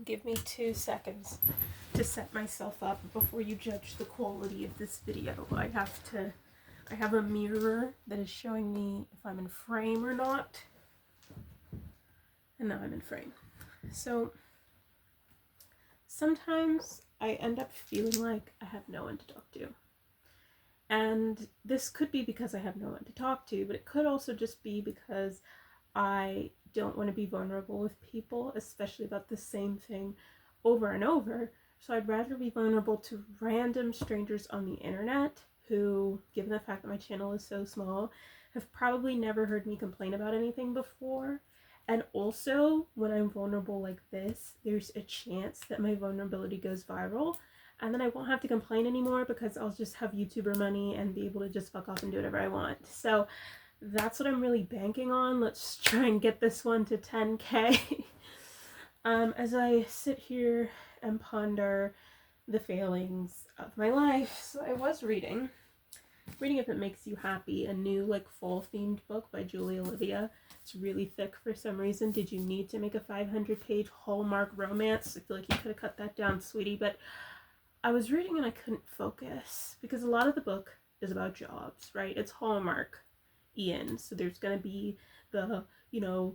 Give me 2 seconds to set myself up before you judge the quality of this video. I have a mirror that is showing me if I'm in frame or not. And now I'm in frame. So sometimes I end up feeling like I have no one to talk to. And this could be because I have no one to talk to, but it could also just be because I don't want to be vulnerable with people, especially about the same thing over and over. So I'd rather be vulnerable to random strangers on the internet who, given the fact that my channel is so small, have probably never heard me complain about anything before. And also, when I'm vulnerable like this, there's a chance that my vulnerability goes viral, and then I won't have to complain anymore because I'll just have YouTuber money and be able to just fuck off and do whatever I want. So that's what I'm really banking on. Let's try and get this one to 10K. As I sit here and ponder the failings of my life, so I was reading If It Makes You Happy, a new like fall themed book by Julie Olivia. It's really thick for some reason. Did you need to make a 500-page Hallmark romance? I feel like you could have cut that down, sweetie. But I was reading and I couldn't focus because a lot of the book is about jobs, right? It's Hallmark, Ian. So there's going to be the,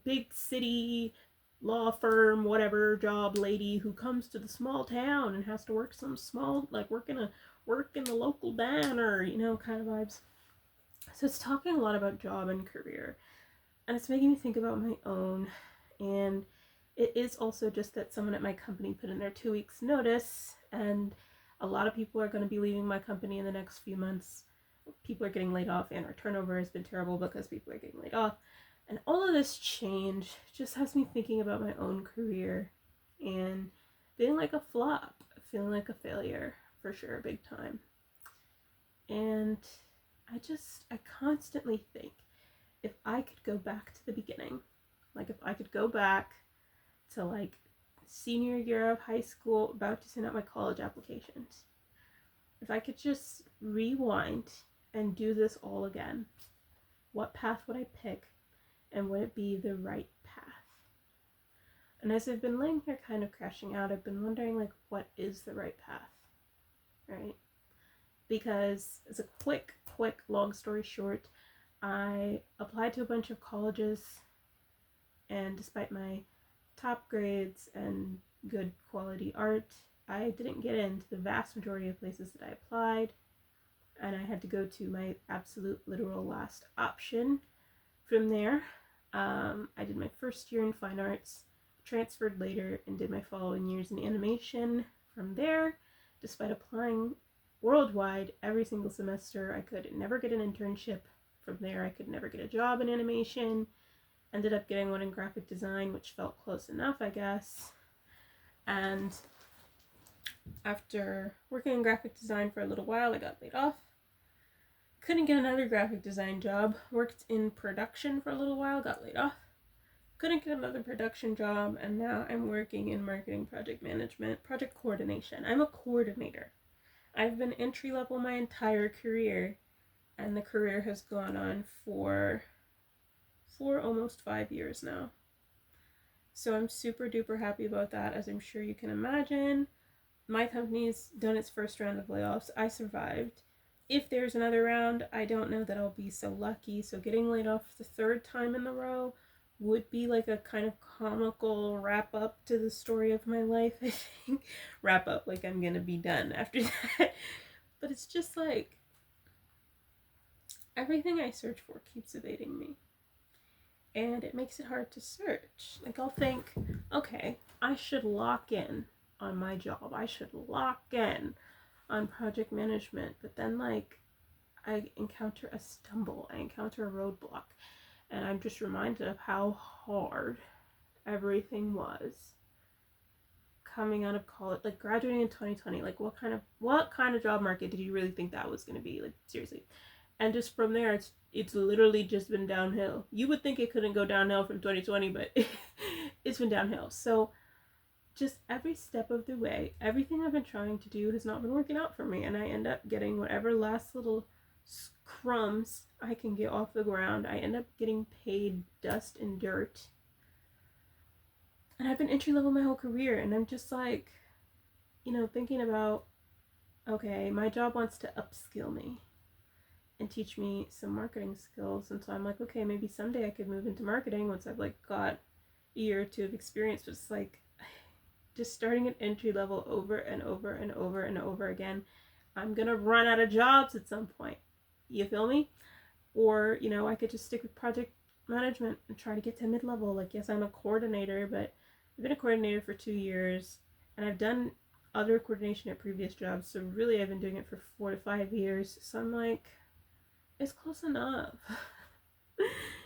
big city law firm, whatever job lady who comes to the small town and has to work some small, like work in the local diner, kind of vibes. So it's talking a lot about job and career. And it's making me think about my own. And it is also just that someone at my company put in their 2 weeks notice, and a lot of people are going to be leaving my company in the next few months. People are getting laid off, and our turnover has been terrible because people are getting laid off. And all of this change just has me thinking about my own career and feeling like a flop, feeling like a failure, for sure, big time. And I constantly think, if I could go back to the beginning, like if I could go back to like senior year of high school, about to send out my college applications, if I could just rewind and do this all again, what path would I pick, and would it be the right path? And as I've been laying here kind of crashing out, I've been wondering, like, what is the right path, right? Because as a quick, long story short, I applied to a bunch of colleges, and despite my top grades and good quality art, I didn't get into the vast majority of places that I applied, and I had to go to my absolute literal last option. From there, I did my first year in fine arts, transferred later, and did my following years in animation. From there, despite applying worldwide every single semester, I could never get an internship. From there, I could never get a job in animation. Ended up getting one in graphic design, which felt close enough, I guess. And after working in graphic design for a little while, I got laid off. Couldn't get another graphic design job. Worked in production for a little while, got laid off. Couldn't get another production job, and now I'm working in marketing, project management, project coordination. I'm a coordinator. I've been entry level my entire career, and the career has gone on for almost 5 years now. So I'm super duper happy about that, as I'm sure you can imagine. My company's done its first round of layoffs. I survived. If there's another round, I don't know that I'll be so lucky. So getting laid off the third time in a row would be like a kind of comical wrap up to the story of my life, I think. Wrap up, like I'm gonna be done after that. But it's just like, everything I search for keeps evading me. And it makes it hard to search. Like, I'll think, okay, I should lock in on my job. I should lock in on project management. But then, like, I encounter a stumble. I encounter a roadblock. And I'm just reminded of how hard everything was coming out of college. Like, graduating in 2020. Like, what kind of job market did you really think that was going to be? Like, seriously. And just from there, it's literally just been downhill. You would think it couldn't go downhill from 2020, but it's been downhill. So just every step of the way, everything I've been trying to do has not been working out for me, and I end up getting whatever last little crumbs I can get off the ground. I end up getting paid dust and dirt. And I've been entry level my whole career, and I'm just like, thinking about, okay, my job wants to upskill me and teach me some marketing skills. And so I'm like, okay, maybe someday I could move into marketing once I've like got a year or two of experience. But it's like just starting at entry level over and over and over and over again. I'm gonna run out of jobs at some point. You feel me? Or, I could just stick with project management and try to get to mid-level. Like, yes, I'm a coordinator, but I've been a coordinator for 2 years, and I've done other coordination at previous jobs, so really I've been doing it for 4 to 5 years. So I'm like, it's close enough.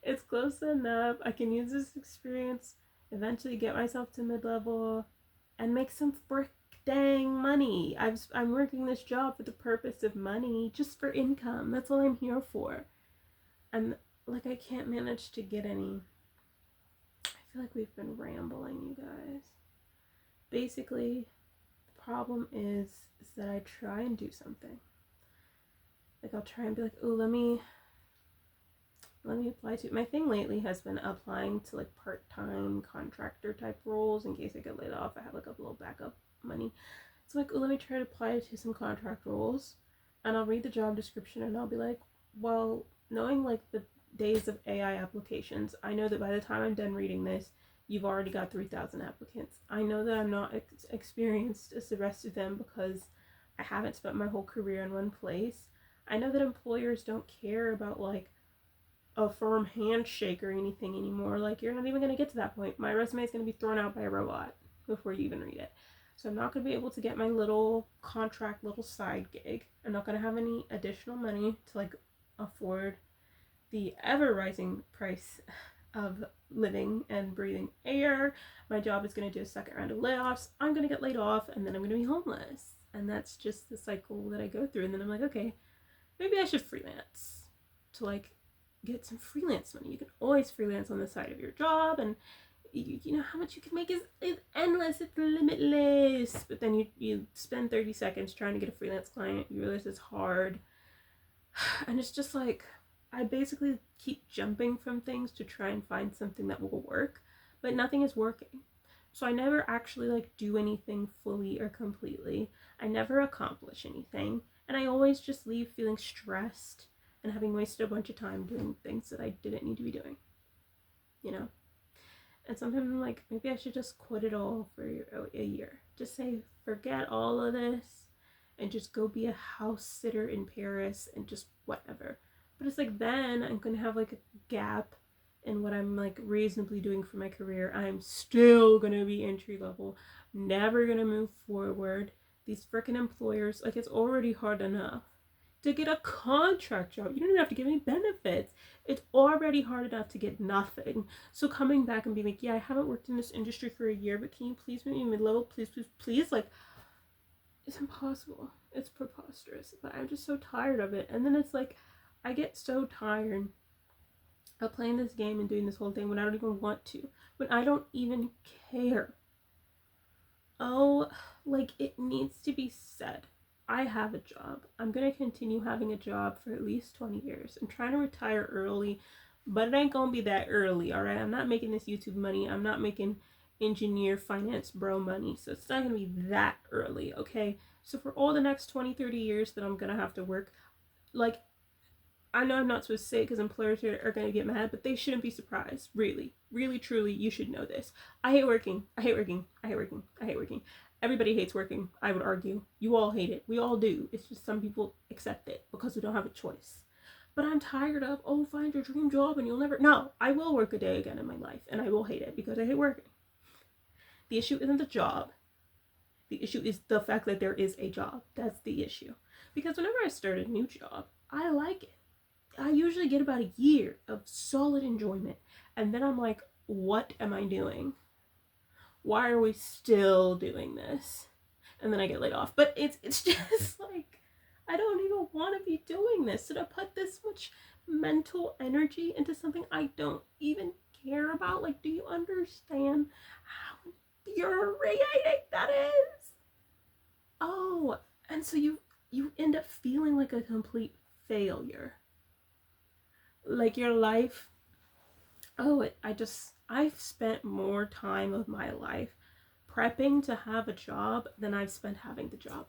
It's close enough. I can use this experience, eventually get myself to mid-level, and make some frick dang money. I'm working this job for the purpose of money, just for income. That's all I'm here for. And like, I can't manage to get any. I feel like we've been rambling, you guys. Basically, the problem is that I try and do something. Like, I'll try and be like, oh, let me apply to. My thing lately has been applying to like part-time contractor type roles in case I get laid off. I have like a little backup money. So like, oh, let me try to apply to some contract roles, and I'll read the job description and I'll be like, well, knowing like the days of AI applications, I know that by the time I'm done reading this, you've already got 3,000 applicants. I know that I'm not experienced as the rest of them because I haven't spent my whole career in one place. I know that employers don't care about like a firm handshake or anything anymore. Like, you're not even going to get to that point. My resume is going to be thrown out by a robot before you even read it. So I'm not going to be able to get my little contract, little side gig. I'm not going to have any additional money to like afford the ever rising price of living and breathing air. My job is going to do a second round of layoffs. I'm going to get laid off, and then I'm going to be homeless. And that's just the cycle that I go through. And then I'm like, okay, maybe I should freelance to like get some freelance money. You can always freelance on the side of your job, and you know how much you can make is endless, it's limitless. But then you spend 30 seconds trying to get a freelance client, you realize it's hard. And it's just like, I basically keep jumping from things to try and find something that will work, but nothing is working. So I never actually like do anything fully or completely. I never accomplish anything, and I always just leave feeling stressed and having wasted a bunch of time doing things that I didn't need to be doing, you know? And sometimes I'm like, maybe I should just quit it all for a year. Just say, forget all of this and just go be a house sitter in Paris and just whatever. But it's like, then I'm gonna have like a gap in what I'm like reasonably doing for my career. I'm still gonna be entry level, never gonna move forward. These freaking employers, like, it's already hard enough to get a contract job. You don't even have to give any benefits. It's already hard enough to get nothing. So coming back and being like, yeah, I haven't worked in this industry for a year, but can you please make me mid-level? Please, please, please. Like, it's impossible. It's preposterous. But I'm just so tired of it. And then it's like, I get so tired of playing this game and doing this whole thing when I don't even want to. When I don't even care. Oh, like, it needs to be said. I have a job. I'm going to continue having a job for at least 20 years. I'm trying to retire early, but it ain't going to be that early, all right? I'm not making this YouTube money. I'm not making engineer finance bro money. So it's not going to be that early, okay? So for all the next 20, 30 years that I'm going to have to work, like, I know I'm not supposed to say it because employers are going to get mad, but they shouldn't be surprised. Really, really, truly, you should know this. I hate working. I hate working. I hate working. I hate working. Everybody hates working, I would argue. You all hate it. We all do. It's just some people accept it because we don't have a choice. But I'm tired of, oh, find your dream job and you'll never... No, I will work a day again in my life, and I will hate it because I hate working. The issue isn't the job. The issue is the fact that there is a job. That's the issue. Because whenever I start a new job, I like it. I usually get about a year of solid enjoyment, and then I'm like, what am I doing? Why are we still doing this? And then I get laid off. But it's just like, I don't even want to be doing this. So to put this much mental energy into something I don't even care about, like, do you understand how infuriating that is? Oh, and so you end up feeling like a complete failure. Like, your life, oh, I've spent more time of my life prepping to have a job than I've spent having the job.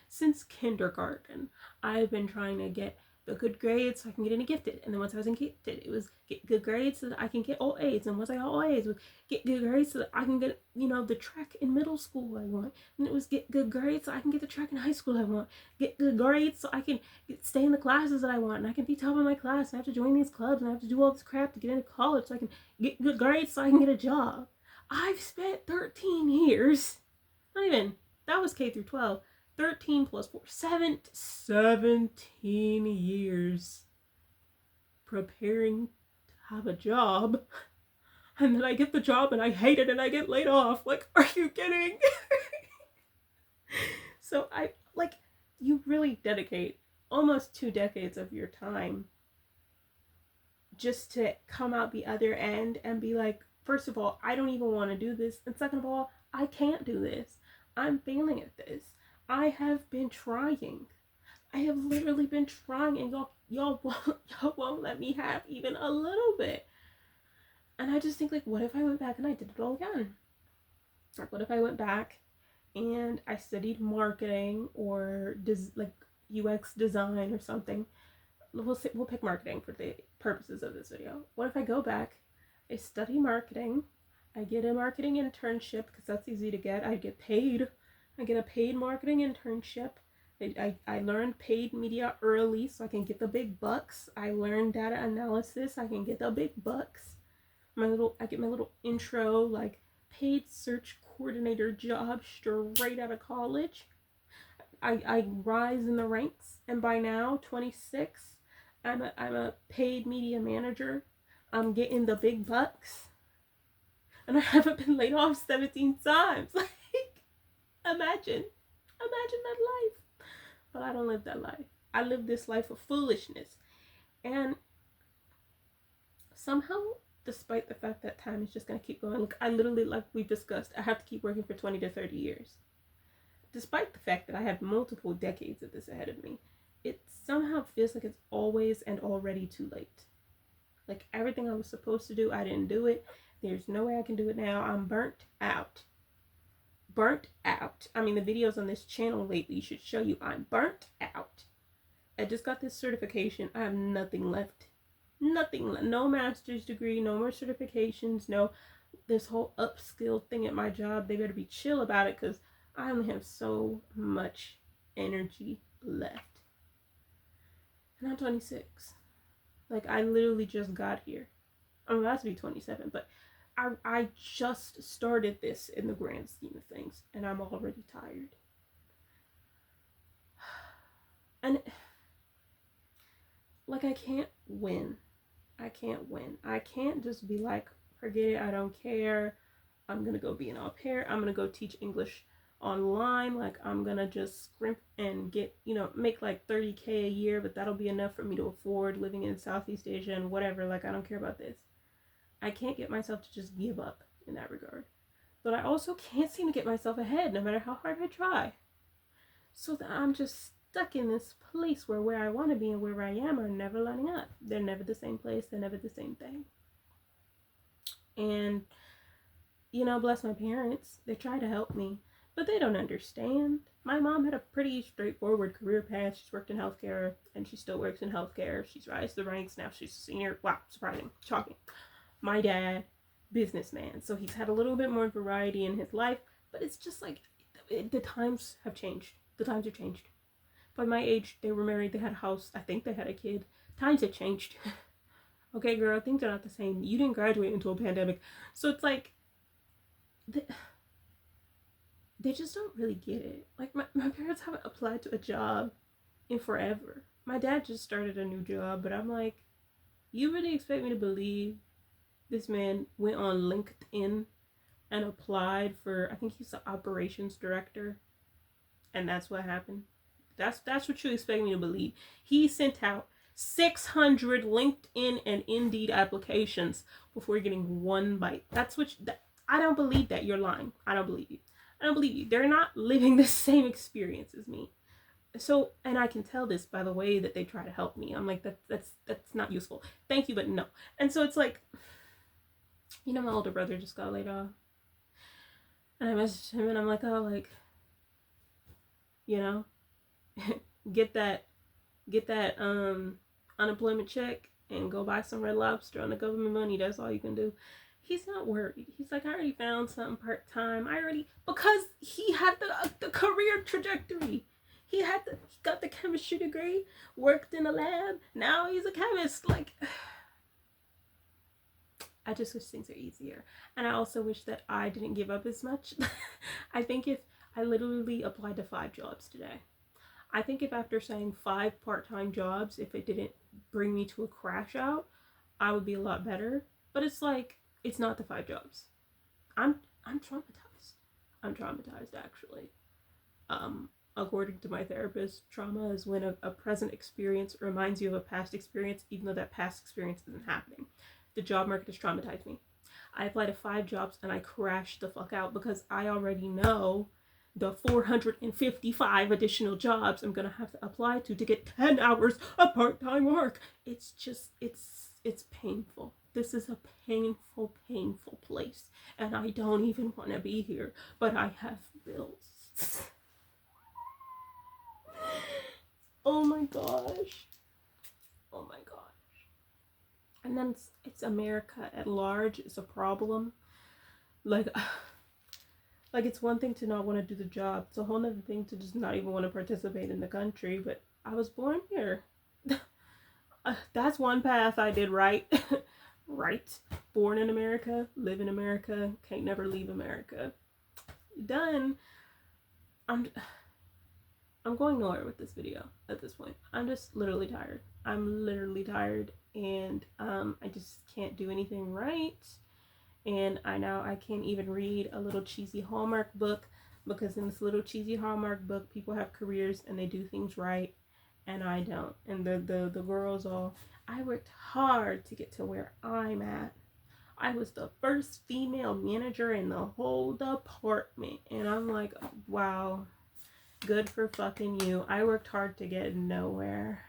Since kindergarten, I've been trying to get the good grades so I can get into gifted. And then once I was in gifted, it was get good grades so that I can get all A's. And once I got all A's, it was get good grades so that I can get, the track in middle school I want. And it was get good grades so I can get the track in high school I want. Get good grades so I can stay in the classes that I want. And I can be top of my class. And I have to join these clubs. And I have to do all this crap to get into college so I can get good grades so I can get a job. I've spent 13 years, not even, that was K through 12. 13 plus 4, 17 years preparing to have a job, and then I get the job and I hate it and I get laid off. Like, are you kidding? So you really dedicate almost 2 decades of your time just to come out the other end and be like, first of all, I don't even want to do this, and second of all, I can't do this. I'm failing at this. I have been trying. I have literally been trying, and y'all won't let me have even a little bit. And I just think, like, what if I went back and I did it all again? Like, what if I went back and I studied marketing or UX design or something? We'll pick marketing for the purposes of this video. What if I go back, I study marketing, I get a marketing internship because that's easy to get. I get paid. I get a paid marketing internship. I learned paid media early so I can get the big bucks. I learned data analysis. I can get the big bucks. I get my little intro, like, paid search coordinator job straight out of college. I rise in the ranks, and by now, 26, I'm a paid media manager. I'm getting the big bucks. And I haven't been laid off 17 times. Imagine that life. But I don't live that life. I live this life of foolishness. And somehow, despite the fact that time is just going to keep going, I literally, like we've discussed, I have to keep working for 20 to 30 years. Despite the fact that I have multiple decades of this ahead of me, it somehow feels like it's always and already too late. Like, everything I was supposed to do, I didn't do it. There's no way I can do it now. I'm burnt out. I mean, the videos on this channel lately should show you I'm burnt out. I just got this certification. I have nothing left. No master's degree, no more certifications, no this whole upskill thing at my job. They better be chill about it because I only have so much energy left. And I'm 26. Like, I literally just got here. I'm about to be 27, but I just started this in the grand scheme of things, and I'm already tired. And, like, I can't win. I can't just be like, forget it, I don't care. I'm gonna go be an au pair. I'm gonna go teach English online. Like, I'm gonna just scrimp and get, make like 30K a year, but that'll be enough for me to afford living in Southeast Asia and whatever. Like, I don't care about this. I can't get myself to just give up in that regard. But I also can't seem to get myself ahead no matter how hard I try. So that I'm just stuck in this place where I want to be and where I am are never lining up. They're never the same place. They're never the same thing. And, bless my parents. They try to help me, but they don't understand. My mom had a pretty straightforward career path. She's worked in healthcare, and she still works in healthcare. She's rise the ranks. Now she's a senior. Wow, surprising. Shocking. My dad, businessman, so he's had a little bit more variety in his life, but it's just like the times have changed. By my age, they were married, they had a house, I think they had a kid. Times have changed. Okay, girl, things are not the same. You didn't graduate until a pandemic, so it's like they just don't really get it. Like, my parents haven't applied to a job in forever. My dad just started a new job, but I'm like, you really expect me to believe this man went on LinkedIn and applied for, I think he's the operations director, and that's what happened? That's what you expect me to believe. He sent out 600 LinkedIn and Indeed applications before getting one bite. I don't believe that. You're lying. I don't believe you. They're not living the same experience as me. So, and I can tell this by the way that they try to help me. I'm like, that's not useful. Thank you, but no. And so it's like, You know, my older brother just got laid off. And I messaged him and I'm like, oh, like, you know, get that unemployment check and go buy some Red Lobster on the government money. That's all you can do. He's not worried. He's like, I already found something part time. Because he had the career trajectory. He got the chemistry degree, worked in a lab. Now he's a chemist. Like, I just wish things are easier. And I also wish that I didn't give up as much. I think if I literally applied to 5 jobs today. I think if after saying 5 part-time jobs, if it didn't bring me to a crash out, I would be a lot better. But it's like, it's not the 5 jobs. I'm traumatized. I'm traumatized, actually. According to my therapist, trauma is when a present experience reminds you of a past experience, even though that past experience isn't happening. The job market has traumatized me. I applied to 5 jobs and I crashed the fuck out because I already know the 455 additional jobs I'm gonna have to apply to get 10 hours of part-time work. It's just, it's painful. This is a painful, painful place, and I don't even want to be here, but I have bills. Oh my gosh. Oh my gosh. And then it's America at large is a problem. Like, it's one thing to not want to do the job. It's a whole other thing to just not even want to participate in the country. But I was born here. That's one path I did right. Right. Born in America, live in America, can't never leave America. Done. I'm going nowhere with this video at this point. I'm just literally tired. I'm literally tired, and I just can't do anything right. And I can't even read a little cheesy Hallmark book, because in this little cheesy Hallmark book, people have careers and they do things right, and I don't. And the girls all, I worked hard to get to where I'm at. I was the first female manager in the whole department, and I'm like, wow, good for fucking you. I worked hard to get nowhere.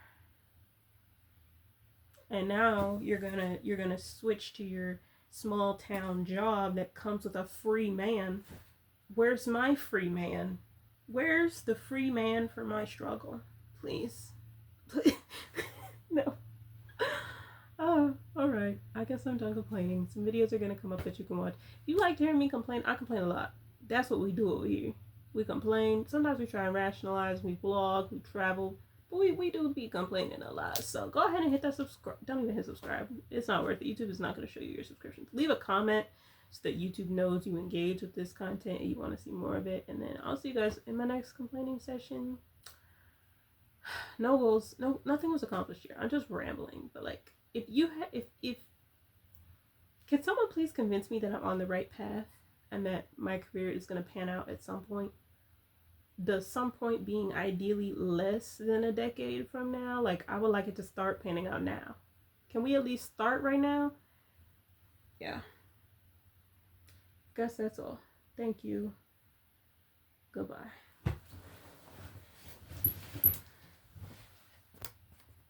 And now you're gonna switch to your small town job that comes with a free man. Where's my free man? Where's the free man for my struggle? Please. No. Oh, alright. I guess I'm done complaining. Some videos are gonna come up that you can watch. If you like hearing me complain, I complain a lot. That's what we do over here. We complain. Sometimes we try and rationalize. We vlog. We travel. But we do be complaining a lot. So go ahead and hit that subscribe. Don't even hit subscribe. It's not worth it. YouTube is not going to show you your subscriptions. Leave a comment so that YouTube knows you engage with this content and you want to see more of it. And then I'll see you guys in my next complaining session. No goals. No, nothing was accomplished here. I'm just rambling. But like, if can someone please convince me that I'm on the right path and that my career is going to pan out at some point? The some point being ideally less than a decade from now. Like, I would like it to start panning out now. Can we at least start right now? Yeah. Guess that's all. Thank you. Goodbye.